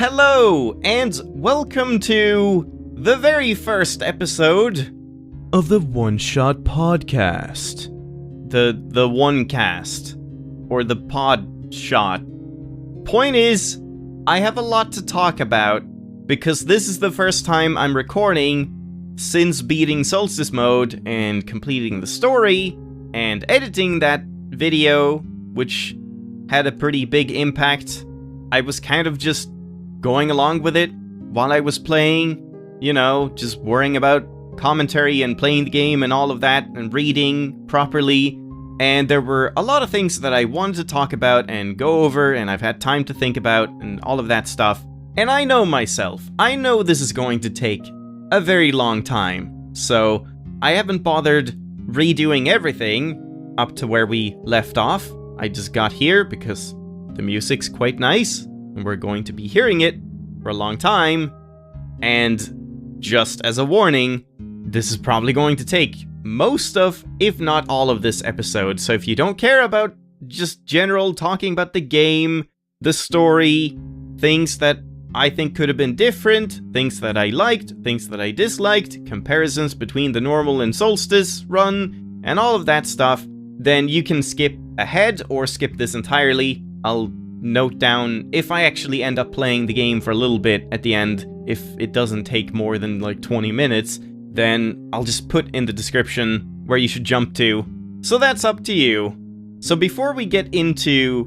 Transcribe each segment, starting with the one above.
Hello, and welcome to the very first episode of the OneShot podcast. The OneCast, or the PodShot. Point is, I have a lot to talk about, because this is the first time I'm recording since beating Solstice Mode and completing the story, and editing that video, which had a pretty big impact. I was kind of just going along with it while I was playing, just worrying about commentary and playing the game and all of that, and reading properly. And there were a lot of things that I wanted to talk about and go over, and I've had time to think about, and all of that stuff. And I know myself. I know this is going to take a very long time. So I haven't bothered redoing everything up to where we left off. I just got here because the music's quite nice, and we're going to be hearing it for a long time. And just as a warning, this is probably going to take most of, if not all of this episode. So if you don't care about just general talking about the game, the story, things that I think could have been different, things that I liked, things that I disliked, comparisons between the normal and Solstice run, and all of that stuff, then you can skip ahead or skip this entirely. I'll note down if I actually end up playing the game for a little bit at the end. If it doesn't take more than like 20 minutes, then I'll just put in the description where you should jump to. So that's up to you. So before we get into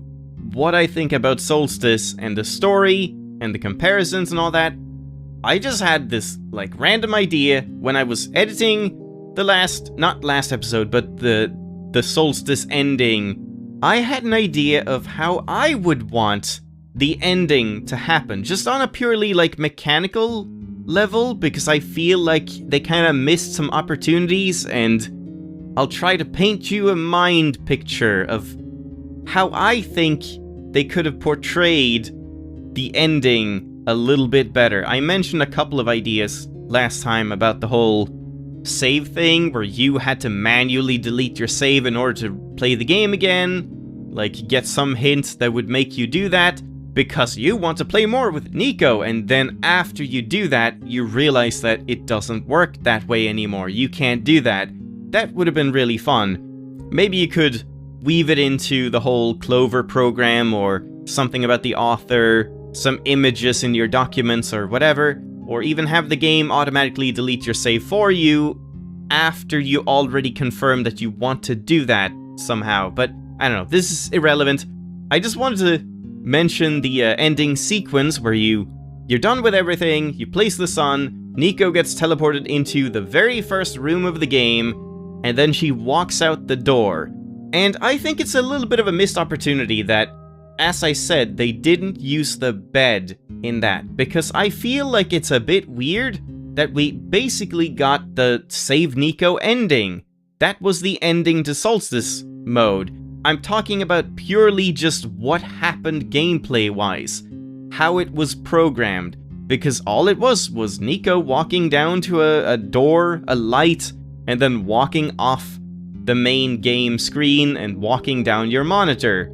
what I think about Solstice and the story and the comparisons and all that, I just had this random idea when I was editing the not last episode, but the Solstice ending. I had an idea of how I would want the ending to happen, just on a purely mechanical level, because I feel like they kind of missed some opportunities, and I'll try to paint you a mind picture of how I think they could have portrayed the ending a little bit better. I mentioned a couple of ideas last time about the whole save thing, where you had to manually delete your save in order to play the game again, get some hints that would make you do that because you want to play more with Nico, and then after you do that, you realize that it doesn't work that way anymore. You can't do that. That would have been really fun. Maybe you could weave it into the whole Clover program, or something about the author, some images in your documents or whatever, or even have the game automatically delete your save for you after you already confirm that you want to do that somehow. But I don't know, this is irrelevant. I just wanted to mention the ending sequence where you're done with everything, you place the sun, Nico gets teleported into the very first room of the game, and then she walks out the door. And I think it's a little bit of a missed opportunity that, as I said, they didn't use the bed in that, because I feel like it's a bit weird that we basically got the Save Nico ending. That was the ending to Solstice Mode. I'm talking about purely just what happened gameplay-wise, how it was programmed, because all it was Nico walking down to a door, a light, and then walking off the main game screen and walking down your monitor.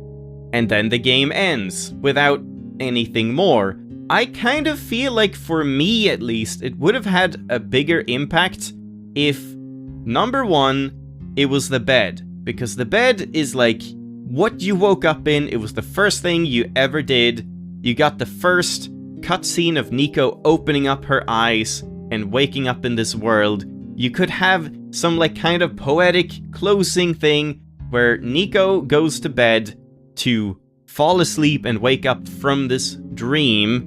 And then the game ends, without anything more. I kind of feel like, for me at least, it would have had a bigger impact if, number one, it was the bed. Because the bed is what you woke up in, it was the first thing you ever did. You got the first cutscene of Nico opening up her eyes and waking up in this world. You could have some kind of poetic closing thing where Nico goes to bed to fall asleep and wake up from this dream,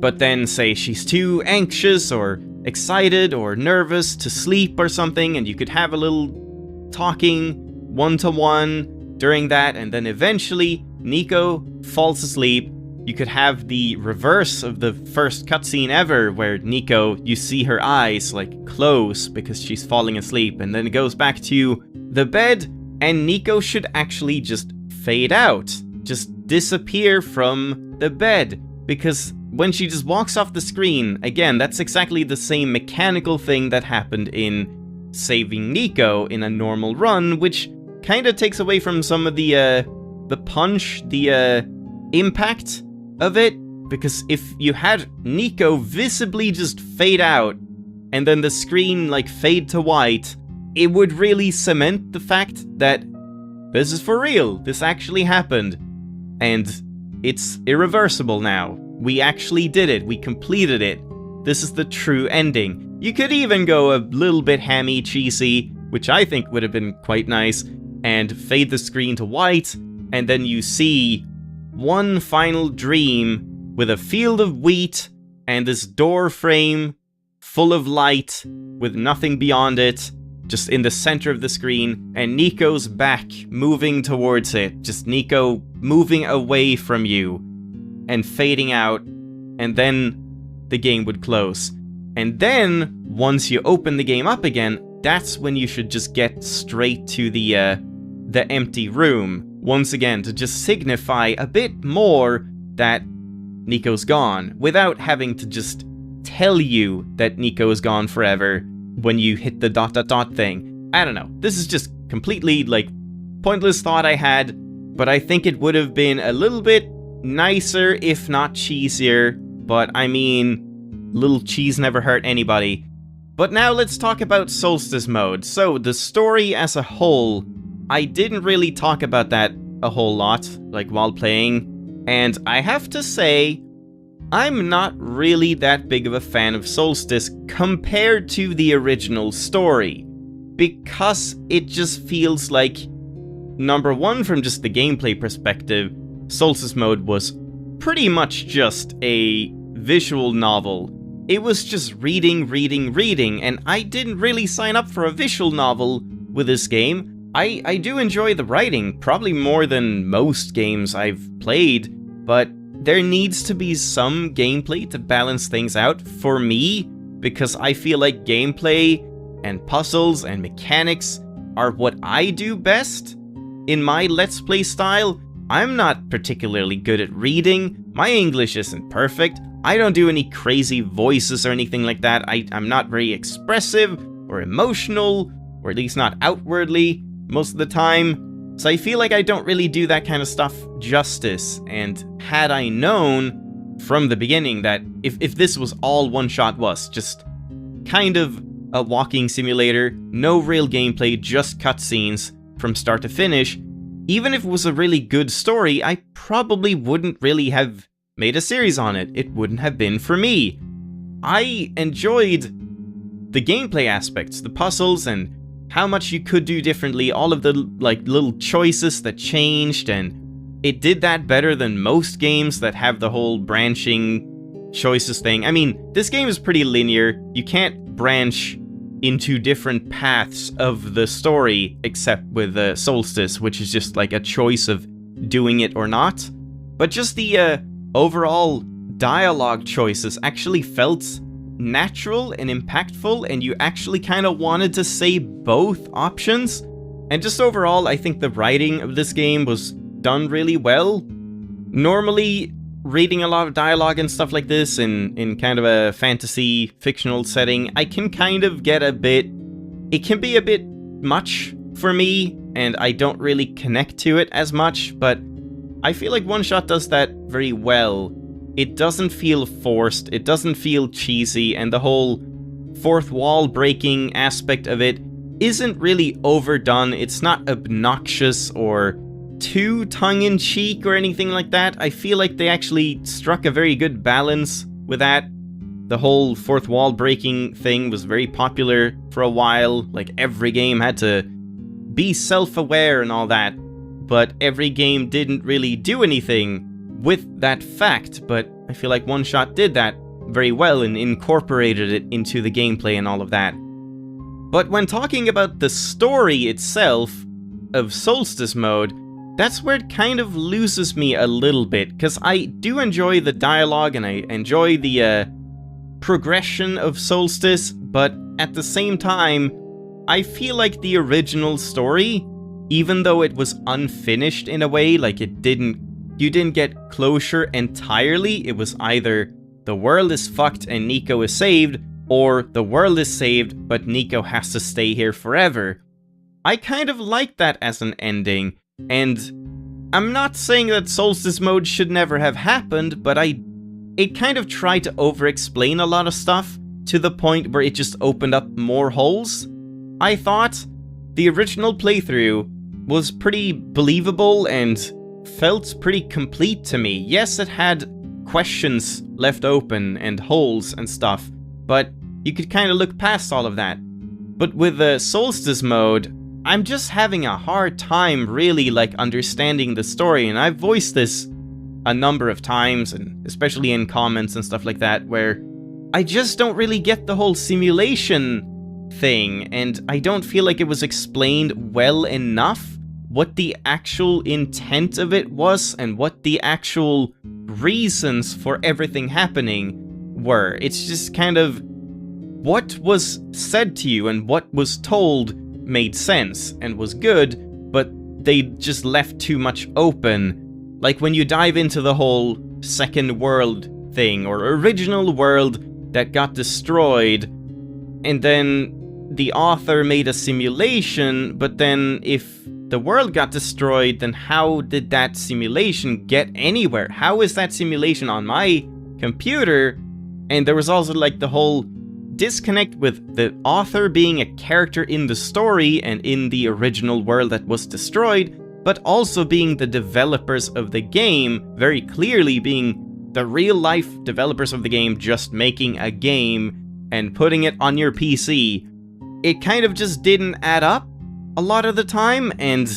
but then say she's too anxious or excited or nervous to sleep or something, and you could have a little talking one-to-one during that, and then eventually Nico falls asleep. You could have the reverse of the first cutscene ever, where Nico, you see her eyes close because she's falling asleep, and then it goes back to the bed, and Nico should actually just fade out, just disappear from the bed, because when she just walks off the screen, again, that's exactly the same mechanical thing that happened in saving Nico in a normal run, which kind of takes away from some of the punch, the impact of it, because if you had Nico visibly just fade out, and then the screen like fade to white, it would really cement the fact that this is for real, this actually happened, and it's irreversible now. We actually did it, we completed it. This is the true ending. You could even go a little bit hammy, cheesy, which I think would have been quite nice, and fade the screen to white, and then you see one final dream with a field of wheat and this door frame full of light with nothing beyond it, just in the center of the screen, and Nico's back moving towards it, just Nico moving away from you and fading out, and then the game would close. And then, once you open the game up again, that's when you should just get straight to the empty room, once again, to just signify a bit more that Nico's gone, without having to just tell you that Nico is gone forever when you hit the ... thing. I don't know, this is just completely, like, pointless thought I had, but I think it would have been a little bit nicer, if not cheesier, but I mean, little cheese never hurt anybody. But now let's talk about Solstice Mode. So, the story as a whole, I didn't really talk about that a whole lot, like, while playing, and I have to say, I'm not really that big of a fan of Solstice compared to the original story, because it just feels like, number one, from just the gameplay perspective, Solstice Mode was pretty much just a visual novel. It was just reading, and I didn't really sign up for a visual novel with this game. I do enjoy the writing, probably more than most games I've played, but there needs to be some gameplay to balance things out for me, because I feel like gameplay and puzzles and mechanics are what I do best. In my Let's Play style, I'm not particularly good at reading, my English isn't perfect, I don't do any crazy voices or anything like that, I'm not very expressive or emotional, or at least not outwardly most of the time, so I feel like I don't really do that kind of stuff justice, and had I known from the beginning that if this was all OneShot was, just kind of a walking simulator, no real gameplay, just cutscenes from start to finish, even if it was a really good story, I probably wouldn't really have made a series on it. It wouldn't have been for me. I enjoyed the gameplay aspects, the puzzles, and how much you could do differently, all of the like little choices that changed, and it did that better than most games that have the whole branching choices thing. I mean, this game is pretty linear. You can't branch into different paths of the story, except with Solstice, which is just like a choice of doing it or not. But just the overall dialogue choices actually felt natural and impactful, and you actually kind of wanted to say both options. And just overall, I think the writing of this game was done really well. Normally, reading a lot of dialogue and stuff like this in kind of a fantasy fictional setting, I can kind of get it can be a bit much for me, and I don't really connect to it as much, but I feel like OneShot does that very well. It doesn't feel forced, it doesn't feel cheesy, and the whole fourth wall breaking aspect of it isn't really overdone. It's not obnoxious or too tongue-in-cheek or anything like that. I feel like they actually struck a very good balance with that. The whole fourth wall breaking thing was very popular for a while, like every game had to be self-aware and all that, but every game didn't really do anything with that fact, but I feel like OneShot did that very well and incorporated it into the gameplay and all of that. But when talking about the story itself of Solstice Mode, that's where it kind of loses me a little bit, because I do enjoy the dialogue and I enjoy the progression of Solstice, but at the same time, I feel like the original story, even though it was unfinished in a way, like you didn't get closure entirely, it was either the world is fucked and Nico is saved, or the world is saved but Nico has to stay here forever. I kind of like that as an ending, and I'm not saying that Solstice Mode should never have happened, but I it kind of tried to over-explain a lot of stuff to the point where it just opened up more holes. I thought the original playthrough was pretty believable and felt pretty complete to me. Yes, it had questions left open and holes and stuff, but you could kind of look past all of that. But with the Solstice mode, I'm just having a hard time really understanding the story, and I've voiced this a number of times, and especially in comments and stuff like that, where I just don't really get the whole simulation thing, and I don't feel like it was explained well enough what the actual intent of it was and what the actual reasons for everything happening were. It's just kind of what was said to you and what was told made sense and was good, but they just left too much open. Like when you dive into the whole second world thing or original world that got destroyed, and then the author made a simulation, but then if the world got destroyed, then how did that simulation get anywhere? How is that simulation on my computer? And there was also the whole disconnect with the author being a character in the story and in the original world that was destroyed, but also being the developers of the game, very clearly being the real-life developers of the game, just making a game and putting it on your PC. It kind of just didn't add up a lot of the time, and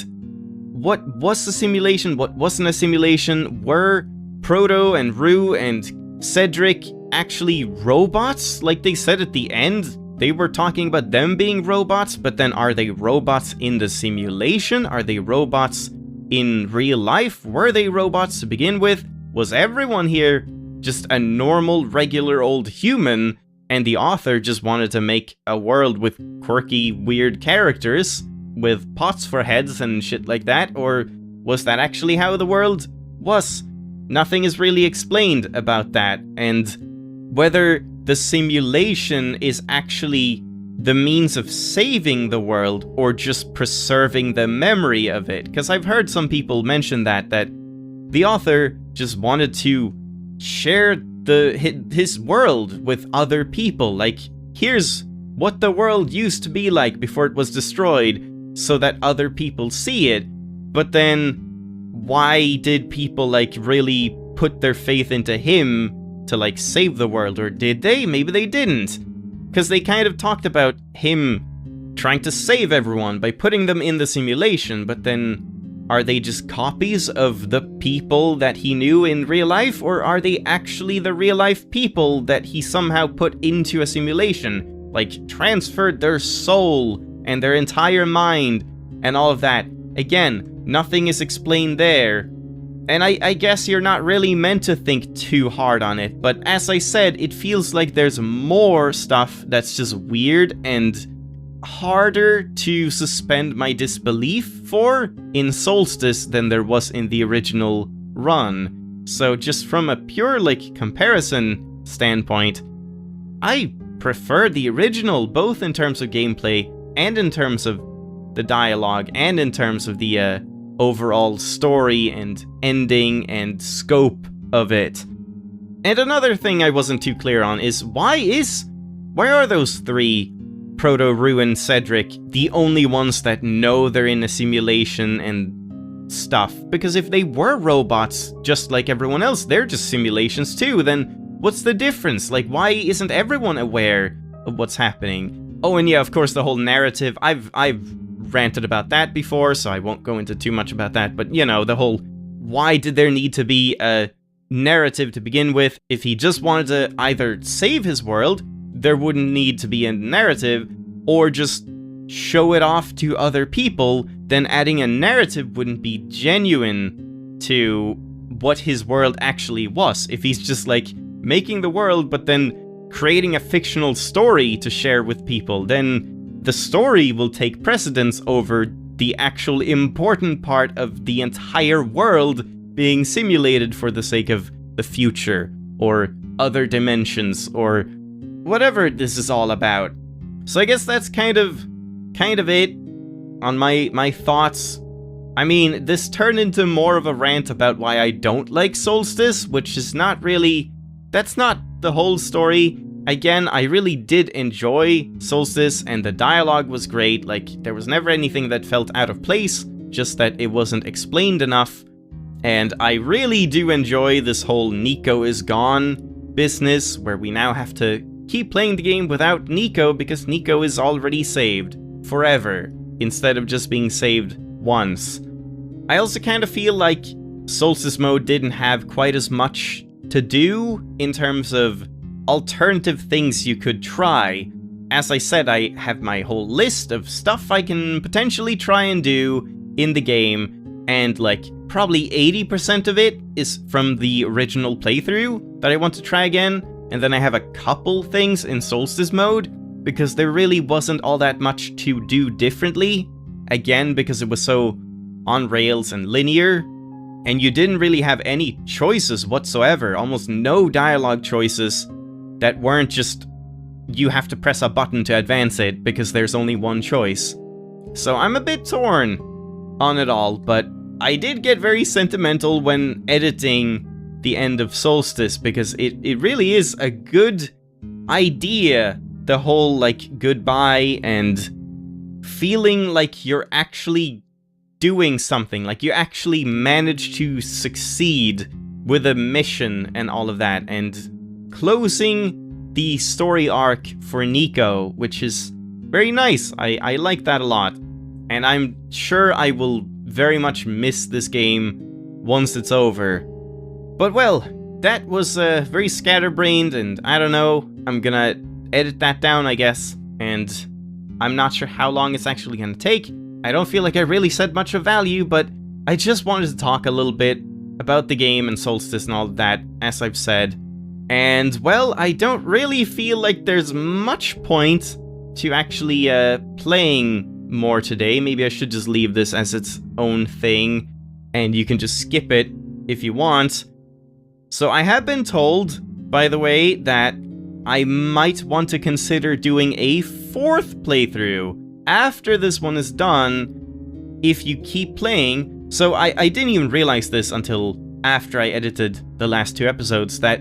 what was a simulation, what wasn't a simulation? Were Proto and Rue and Cedric actually robots? Like they said at the end, they were talking about them being robots, but then are they robots in the simulation? Are they robots in real life? Were they robots to begin with? Was everyone here just a normal, regular old human, and the author just wanted to make a world with quirky, weird characters with pots for heads and shit like that? Or was that actually how the world was? Nothing is really explained about that, and whether the simulation is actually the means of saving the world or just preserving the memory of it. Because I've heard some people mention that the author just wanted to share his world with other people. Like, here's what the world used to be like before it was destroyed, so that other people see it. But then, why did people really put their faith into him to save the world? Or did they? Maybe they didn't. Because they kind of talked about him trying to save everyone by putting them in the simulation, but then are they just copies of the people that he knew in real life, or are they actually the real life people that he somehow put into a simulation? Transferred their soul and their entire mind and all of that. Again, nothing is explained there. And I guess you're not really meant to think too hard on it, but as I said, it feels like there's more stuff that's just weird and harder to suspend my disbelief for in Solstice than there was in the original run. So just from a pure comparison standpoint, I prefer the original, both in terms of gameplay and in terms of the dialogue and in terms of the overall story and ending and scope of it. And another thing I wasn't too clear on is why are those three, Proto, Rue, and Cedric, the only ones that know they're in a simulation and stuff? Because if they were robots just like everyone else, they're just simulations too, then what's the difference? Why isn't everyone aware of what's happening? Oh, and yeah, of course, the whole narrative, I've ranted about that before, so I won't go into too much about that, but the whole, why did there need to be a narrative to begin with? If he just wanted to either save his world, there wouldn't need to be a narrative, or just show it off to other people, then adding a narrative wouldn't be genuine to what his world actually was. If he's just making the world, but then creating a fictional story to share with people, then the story will take precedence over the actual important part of the entire world being simulated for the sake of the future, or other dimensions, or whatever this is all about. So I guess that's kind of it on my thoughts. I mean, this turned into more of a rant about why I don't like Solstice, which is not really that's not the whole story. Again, I really did enjoy Solstice, and the dialogue was great. Like, there was never anything that felt out of place, just that it wasn't explained enough. And I really do enjoy this whole Nico is gone business, where we now have to keep playing the game without Nico, because Nico is already saved forever, instead of just being saved once. I also kind of feel like Solstice Mode didn't have quite as much to do in terms of alternative things you could try. As I said, I have my whole list of stuff I can potentially try and do in the game, and like probably 80% of it is from the original playthrough that I want to try again, and then I have a couple things in Solstice Mode, because there really wasn't all that much to do differently, again because it was so on rails and linear, and you didn't really have any choices whatsoever, almost no dialogue choices that weren't just, you have to press a button to advance it because there's only one choice. So I'm a bit torn on it all, but I did get very sentimental when editing the end of Solstice, because it really is a good idea, the whole like goodbye and feeling like you're actually doing something, like you actually managed to succeed with a mission and all of that, and closing the story arc for Nico, which is very nice. I like that a lot, and I'm sure I will very much miss this game once it's over. But well, that was very scatterbrained, and I don't know, I'm gonna edit that down, I guess, and I'm not sure how long it's actually gonna take. I don't feel like I really said much of value, but I just wanted to talk a little bit about the game and Solstice and all of that, as I've said. And, well, I don't really feel like there's much point to actually playing more today. Maybe I should just leave this as its own thing, and you can just skip it if you want. So I have been told, by the way, that I might want to consider doing a 4th playthrough after this one is done, if you keep playing. So I didn't even realize this until after I edited the last 2 episodes, that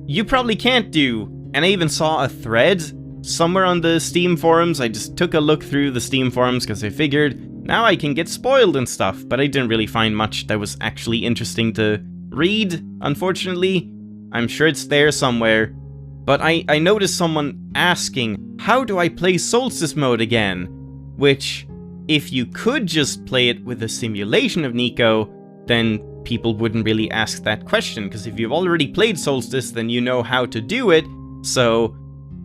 you probably can't do, and I even saw a thread somewhere on the Steam forums. I just took a look through the Steam forums because I figured now I can get spoiled and stuff, but I didn't really find much that was actually interesting to read, unfortunately. I'm sure it's there somewhere. But I noticed someone asking, how do I play Solstice Mode again? Which, if you could just play it with a simulation of Nico, then people wouldn't really ask that question, because if you've already played Solstice, then you know how to do it, so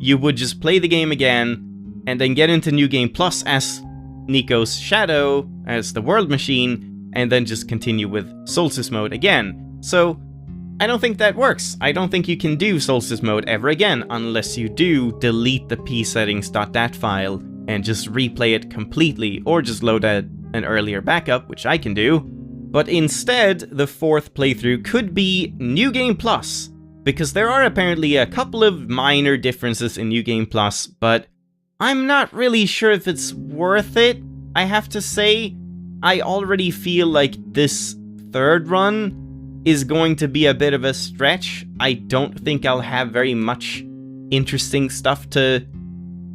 you would just play the game again, and then get into New Game Plus as Nico's shadow, as the world machine, and then just continue with Solstice Mode again. So I don't think that works. I don't think you can do Solstice Mode ever again, unless you do delete the psettings.dat file and just replay it completely, or just load an earlier backup, which I can do. But instead, the 4th playthrough could be New Game Plus, because there are apparently a couple of minor differences in New Game Plus, but I'm not really sure if it's worth it, I have to say. I already feel like this 3rd run is going to be a bit of a stretch. I don't think I'll have very much interesting stuff to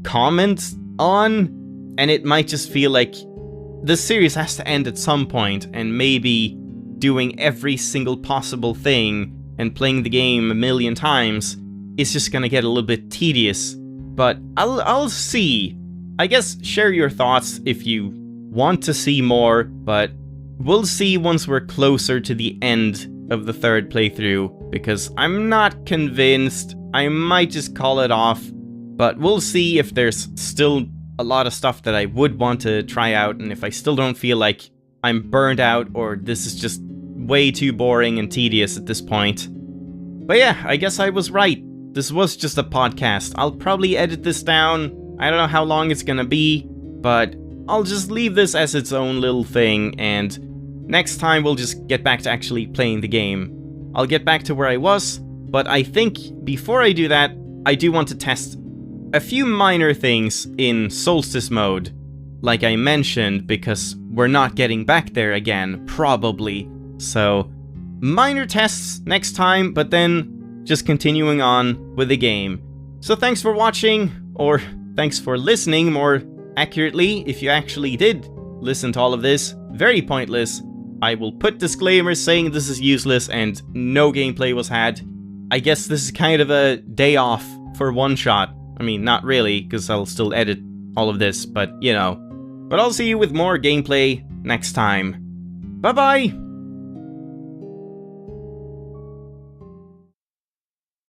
comment on, and it might just feel like the series has to end at some point, and maybe doing every single possible thing and playing the game a million times is just gonna get a little bit tedious. But I'll see. I guess share your thoughts if you want to see more, but we'll see once we're closer to the end of the 3rd playthrough, because I'm not convinced. I might just call it off, but we'll see if there's still a lot of stuff that I would want to try out, and if I still don't feel like I'm burned out, or this is just way too boring and tedious at this point. But yeah, I guess I was right. This was just a podcast. I'll probably edit this down. I don't know how long it's gonna be, but I'll just leave this as its own little thing, and next time we'll just get back to actually playing the game. I'll get back to where I was, but I think before I do that, I do want to test a few minor things in Solstice Mode, like I mentioned, because we're not getting back there again, probably. So, minor tests next time, but then just continuing on with the game. So thanks for watching, or thanks for listening more accurately, if you actually did listen to all of this. Very pointless. I will put disclaimers saying this is useless and no gameplay was had. I guess this is kind of a day off for OneShot. I mean, not really, because I'll still edit all of this, but you know. But I'll see you with more gameplay next time. Bye-bye!